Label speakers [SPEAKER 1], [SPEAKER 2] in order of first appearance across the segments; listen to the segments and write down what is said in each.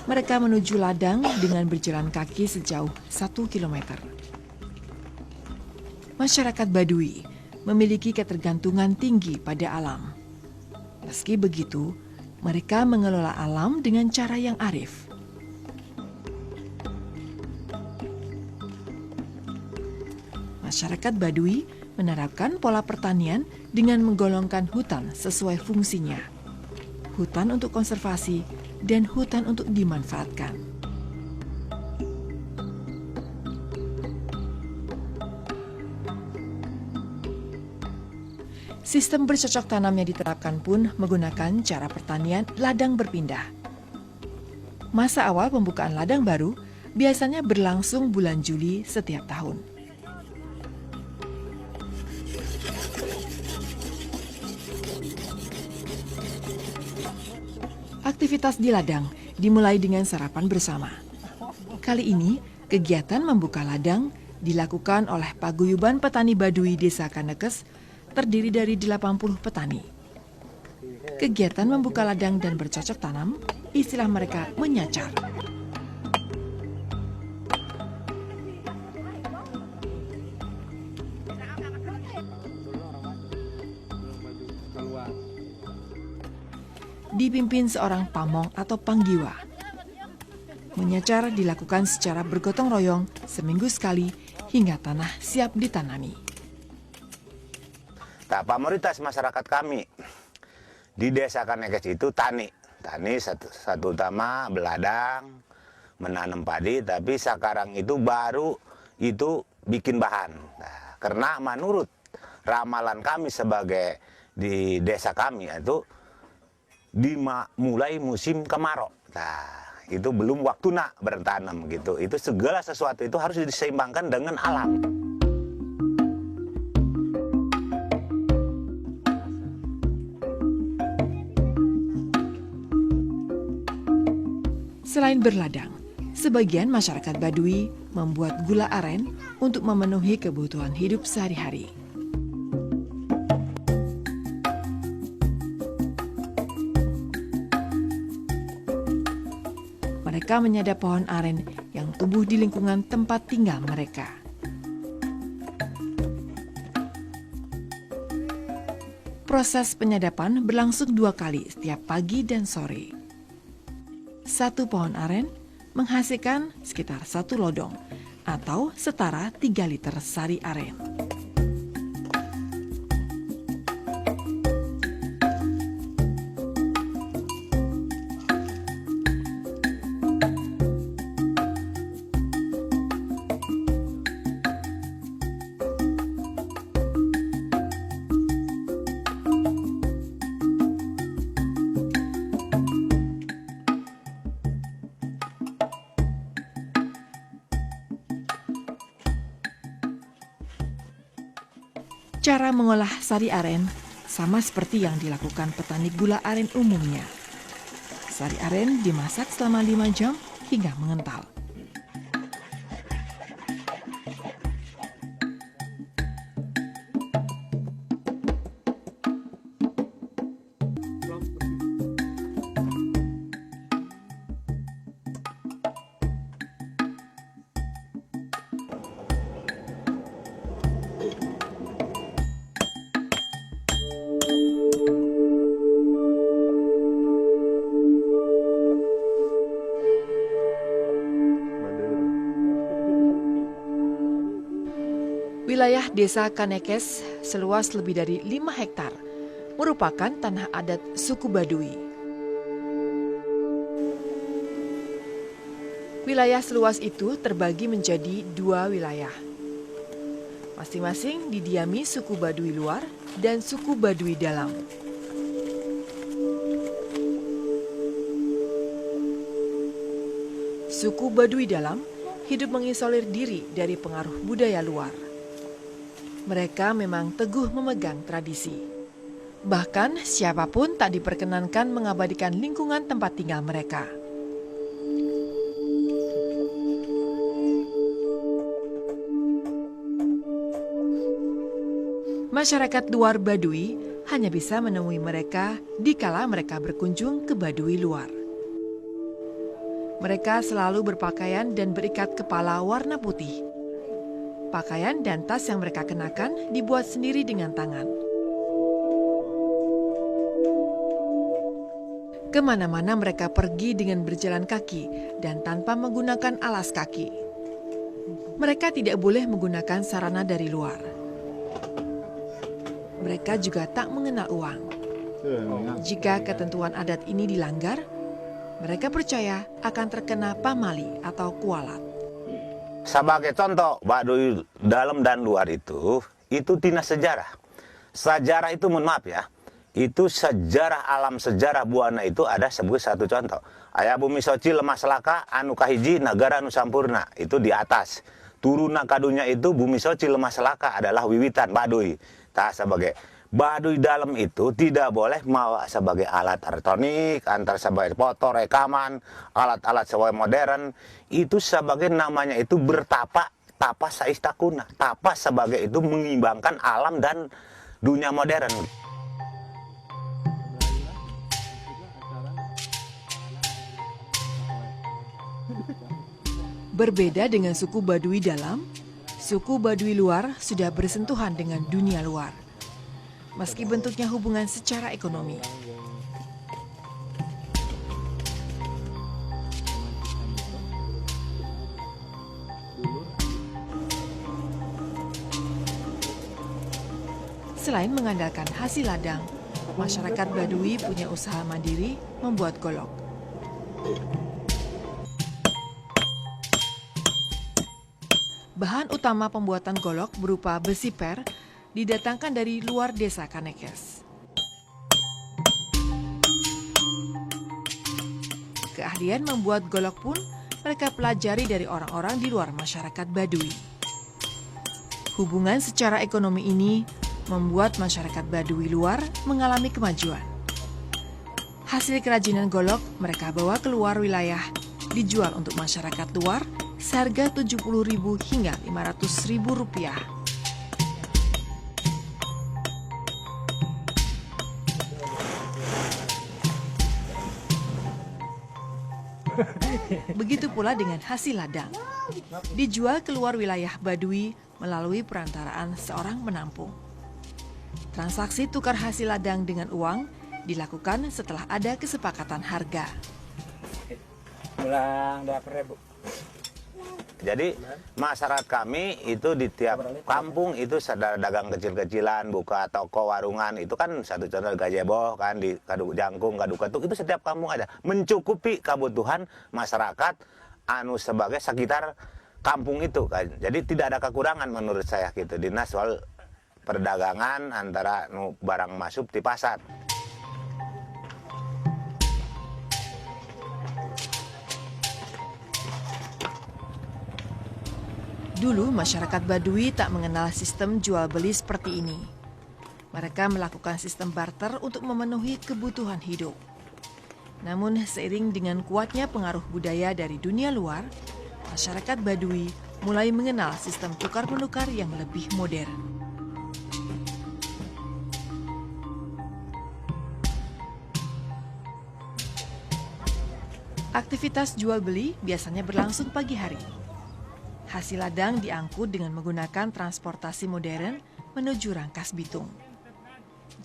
[SPEAKER 1] Mereka menuju ladang dengan berjalan kaki sejauh 1 kilometer. Masyarakat Baduy memiliki ketergantungan tinggi pada alam. Meski begitu, mereka mengelola alam dengan cara yang arif. Masyarakat Baduy menerapkan pola pertanian dengan menggolongkan hutan sesuai fungsinya. Hutan untuk konservasi dan hutan untuk dimanfaatkan. Sistem bercocok tanam yang diterapkan pun menggunakan cara pertanian ladang berpindah. Masa awal pembukaan ladang baru biasanya berlangsung bulan Juli setiap tahun. Aktivitas di ladang dimulai dengan sarapan bersama. Kali ini, kegiatan membuka ladang dilakukan oleh Paguyuban Petani Baduy Desa Kanekes, terdiri dari 80 petani. Kegiatan membuka ladang dan bercocok tanam, istilah mereka menyacar. Dipimpin seorang pamong atau panggiwa. Menyacar dilakukan secara bergotong royong seminggu sekali hingga tanah siap ditanami.
[SPEAKER 2] Mayoritas masyarakat kami di Desa Kanekes itu tani satu utama beladang, menanam padi, tapi sekarang itu baru itu bikin bahan. Nah, karena menurut ramalan kami sebagai di desa kami itu mulai musim kemarau. Nah, itu belum waktunya bertanam gitu. Itu segala sesuatu itu harus diseimbangkan dengan alam.
[SPEAKER 1] Selain berladang, sebagian masyarakat Baduy membuat gula aren untuk memenuhi kebutuhan hidup sehari-hari. Mereka menyadap pohon aren yang tumbuh di lingkungan tempat tinggal mereka. Proses penyadapan berlangsung 2 kali setiap pagi dan sore. 1 pohon aren menghasilkan sekitar 1 lodong atau setara 3 liter sari aren. Cara mengolah sari aren sama seperti yang dilakukan petani gula aren umumnya. Sari aren dimasak selama 5 jam hingga mengental. Wilayah Desa Kanekes seluas lebih dari 5 hektar merupakan tanah adat suku Baduy. Wilayah seluas itu terbagi menjadi 2 wilayah. Masing-masing didiami suku Baduy luar dan suku Baduy dalam. Suku Baduy dalam hidup mengisolir diri dari pengaruh budaya luar. Mereka memang teguh memegang tradisi. Bahkan siapapun tak diperkenankan mengabadikan lingkungan tempat tinggal mereka. Masyarakat luar Baduy hanya bisa menemui mereka dikala mereka berkunjung ke Baduy luar. Mereka selalu berpakaian dan berikat kepala warna putih. Pakaian dan tas yang mereka kenakan dibuat sendiri dengan tangan. Kemana-mana mereka pergi dengan berjalan kaki dan tanpa menggunakan alas kaki. Mereka tidak boleh menggunakan sarana dari luar. Mereka juga tak mengenal uang. Jika ketentuan adat ini dilanggar, mereka percaya akan terkena pamali atau kualat.
[SPEAKER 2] Sebagai contoh, Baduy dalam dan luar itu tina sejarah. Sejarah itu, mohon maaf ya, itu sejarah alam, sejarah buana itu ada sebagai satu contoh. Aya bumi soci lemah selaka, anu kahiji negara anu sampurna, itu di atas. Turuna kadunya itu bumi soci lemah selaka adalah wiwitan Baduy. Tak sebagai Baduy dalam itu tidak boleh mawa sebagai alat elektronik, antar sebagai foto, rekaman, alat-alat sebagai modern. Itu sebagai namanya itu bertapa, tapa saistakuna. Tapa sebagai itu mengimbangkan alam dan dunia modern.
[SPEAKER 1] Berbeda dengan suku Baduy dalam, suku Baduy luar sudah bersentuhan dengan dunia luar. Meski bentuknya hubungan secara ekonomi. Selain mengandalkan hasil ladang, masyarakat Baduy punya usaha mandiri membuat golok. Bahan utama pembuatan golok berupa besi per didatangkan dari luar desa Kanekes. Keahlian membuat golok pun mereka pelajari dari orang-orang di luar masyarakat Baduy. Hubungan secara ekonomi ini membuat masyarakat Baduy luar mengalami kemajuan. Hasil kerajinan golok mereka bawa keluar wilayah, dijual untuk masyarakat luar seharga Rp70.000 hingga Rp500.000. Begitu pula dengan hasil ladang. Dijual keluar wilayah Baduy melalui perantaraan seorang penampung. Transaksi tukar hasil ladang dengan uang dilakukan setelah ada kesepakatan harga.
[SPEAKER 3] Pulang 2.000.
[SPEAKER 2] Jadi masyarakat kami itu di tiap kampung itu sadar dagang kecil-kecilan, buka toko warungan, itu kan satu contoh gazebo kan di Kaduk Jangkung, Kaduk Ketuk, itu setiap kampung ada, mencukupi kebutuhan masyarakat anu sebagai sekitar kampung itu kan. Jadi tidak ada kekurangan menurut saya gitu. Dinas soal perdagangan antara barang masuk di pasar.
[SPEAKER 1] Dulu masyarakat Baduy tak mengenal sistem jual beli seperti ini. Mereka melakukan sistem barter untuk memenuhi kebutuhan hidup. Namun seiring dengan kuatnya pengaruh budaya dari dunia luar, masyarakat Baduy mulai mengenal sistem tukar-menukar yang lebih modern. Aktivitas jual beli biasanya berlangsung pagi hari. Hasil ladang diangkut dengan menggunakan transportasi modern menuju Rangkas Bitung.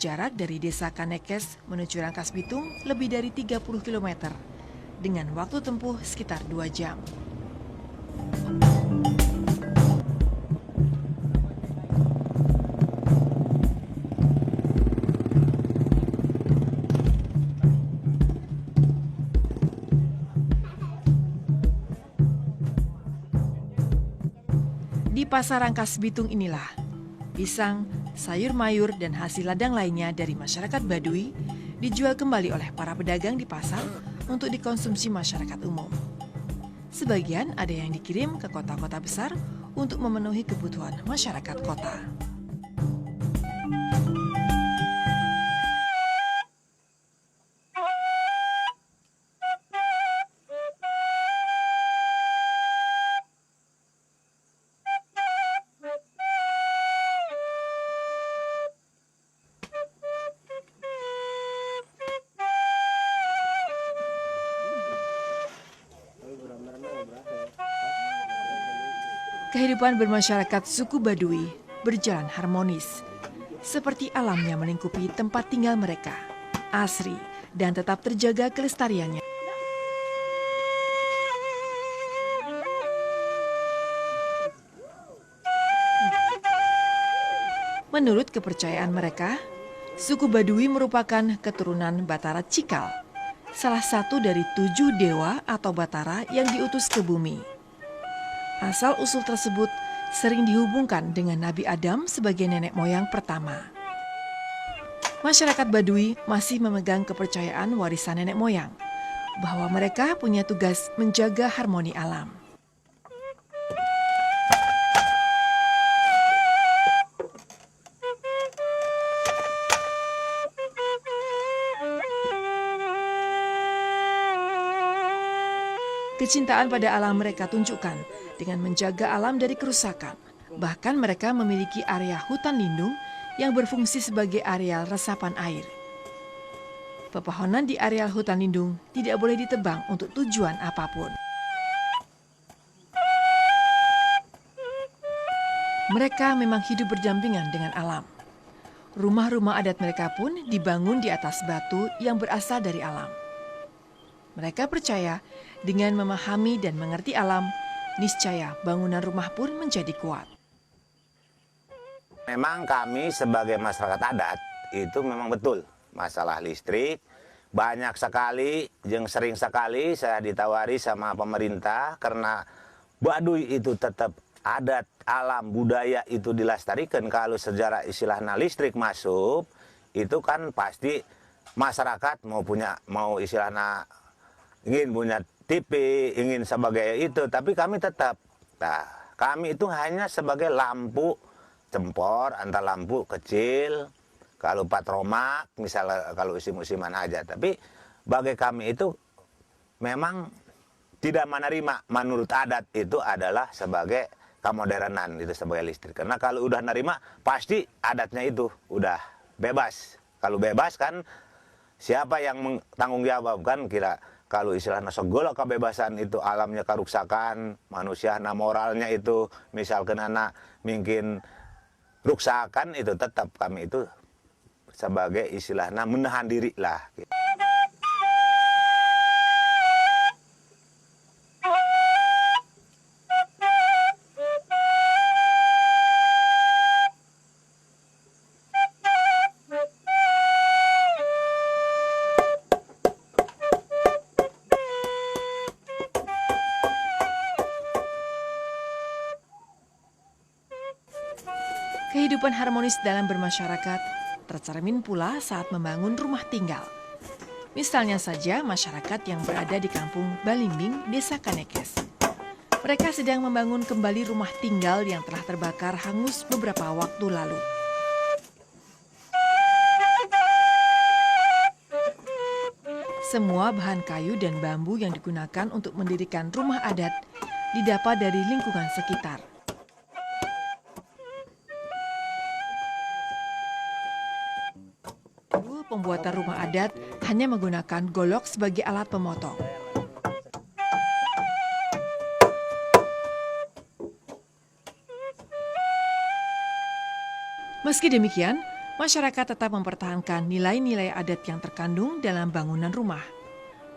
[SPEAKER 1] Jarak dari desa Kanekes menuju Rangkas Bitung lebih dari 30 km dengan waktu tempuh sekitar 2 jam. Di pasar Rangkas Bitung inilah, pisang, sayur mayur, dan hasil ladang lainnya dari masyarakat Baduy dijual kembali oleh para pedagang di pasar untuk dikonsumsi masyarakat umum. Sebagian ada yang dikirim ke kota-kota besar untuk memenuhi kebutuhan masyarakat kota. Kehidupan bermasyarakat suku Baduy berjalan harmonis, seperti alamnya melingkupi tempat tinggal mereka, asri dan tetap terjaga kelestariannya. Menurut kepercayaan mereka, suku Baduy merupakan keturunan Batara Cikal, salah satu dari 7 dewa atau Batara yang diutus ke bumi. Asal-usul tersebut sering dihubungkan dengan Nabi Adam sebagai nenek moyang pertama. Masyarakat Baduy masih memegang kepercayaan warisan nenek moyang, bahwa mereka punya tugas menjaga harmoni alam. Kecintaan pada alam mereka tunjukkan dengan menjaga alam dari kerusakan. Bahkan mereka memiliki area hutan lindung yang berfungsi sebagai areal resapan air. Pepohonan di areal hutan lindung tidak boleh ditebang untuk tujuan apapun. Mereka memang hidup berdampingan dengan alam. Rumah-rumah adat mereka pun dibangun di atas batu yang berasal dari alam. Mereka percaya dengan memahami dan mengerti alam, niscaya bangunan rumah pun menjadi kuat.
[SPEAKER 2] Memang kami sebagai masyarakat adat itu memang betul masalah listrik. Banyak sekali, yang sering sekali saya ditawari sama pemerintah karena Baduy itu tetap adat, alam, budaya itu dilestarikan. Kalau sejarah istilahnya listrik masuk, itu kan pasti masyarakat mau istilahnya ingin punya TV, ingin sebagai itu, tapi kami tetap. Nah, kami itu hanya sebagai lampu cempor, antar lampu kecil, kalau patromak, misalnya kalau musim-musiman aja. Tapi bagi kami itu memang tidak menerima menurut adat itu adalah sebagai kemodernan, itu sebagai listrik. Karena kalau udah nerima, pasti adatnya itu udah bebas. Kalau bebas kan, siapa yang tanggung jawab kan kira. Kalau istilahnya segala kebebasan itu alamnya karuksakan, manusia moralnya itu misalkan anak mungkin ruksakan, itu tetap kami itu sebagai istilahnya menahan diri lah.
[SPEAKER 1] Kehidupan harmonis dalam bermasyarakat tercermin pula saat membangun rumah tinggal. Misalnya saja masyarakat yang berada di kampung Balimbing, Desa Kanekes. Mereka sedang membangun kembali rumah tinggal yang telah terbakar hangus beberapa waktu lalu. Semua bahan kayu dan bambu yang digunakan untuk mendirikan rumah adat didapat dari lingkungan sekitar. Pembuatan rumah adat hanya menggunakan golok sebagai alat pemotong. Meski demikian, masyarakat tetap mempertahankan nilai-nilai adat yang terkandung dalam bangunan rumah.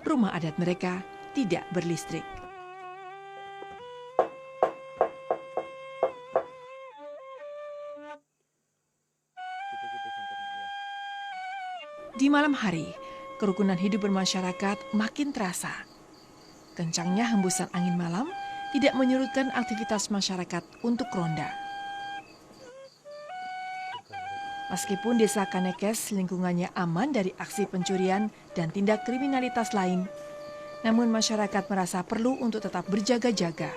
[SPEAKER 1] Rumah adat mereka tidak berlistrik. Di malam hari, kerukunan hidup bermasyarakat makin terasa. Kencangnya hembusan angin malam tidak menyurutkan aktivitas masyarakat untuk ronda. Meskipun Desa Kanekes lingkungannya aman dari aksi pencurian dan tindak kriminalitas lain, namun masyarakat merasa perlu untuk tetap berjaga-jaga